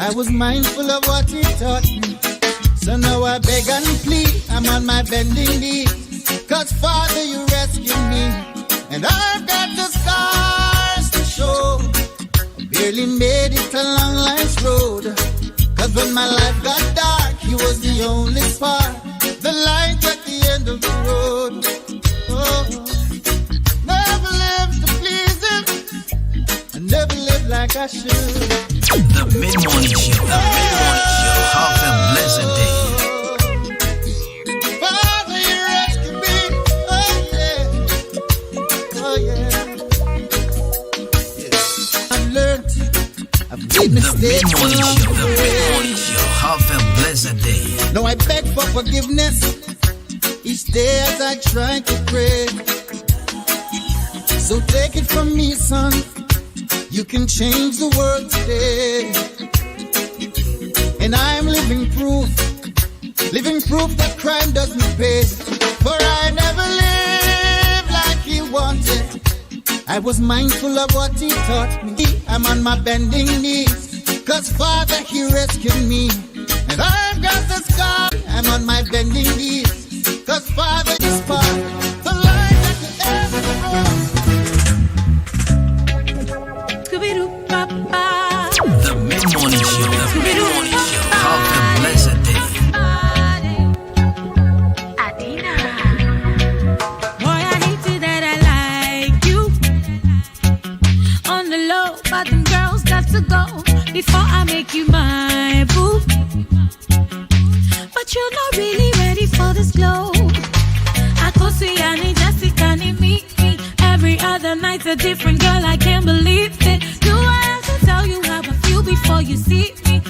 I was mindful of what he taught me. So now I beg and plead, I'm on my bending knees. Cause Father, you rescued me, and I've got the scars to show. I barely made it along life's road. Cause when my life got dark, he was the only spark, the light at the end of the road. Oh, never lived to please him, I never lived like I should. The Mid-Morning Show, the Mid-Morning Show, have a blessed day. Father, you rescued me, oh yeah, I've learned, I've made mistakes. The Mid-Morning Show, have a blessed day. Now I beg for forgiveness each day as I try to pray. So take it from me, son, you can change the world today. And I'm living proof that crime doesn't pay. For I never lived like he wanted. I was mindful of what he taught me. I'm on my bending knees, cause Father, he rescued me. And I've got the scar, I'm on my bending knees, cause Father is part, the light at the end of the road. The Mid-Morning Show, the Mid-Morning Show, have a blessed day. Boy, I hate it that I like you. On the low, but them girls got to go before I make you my boo. But you're not really ready for this glow. I go see Annie, Jessica, and me. Every other night's a different girl, I can't believe it. Do I have to tell you how I feel before you see me?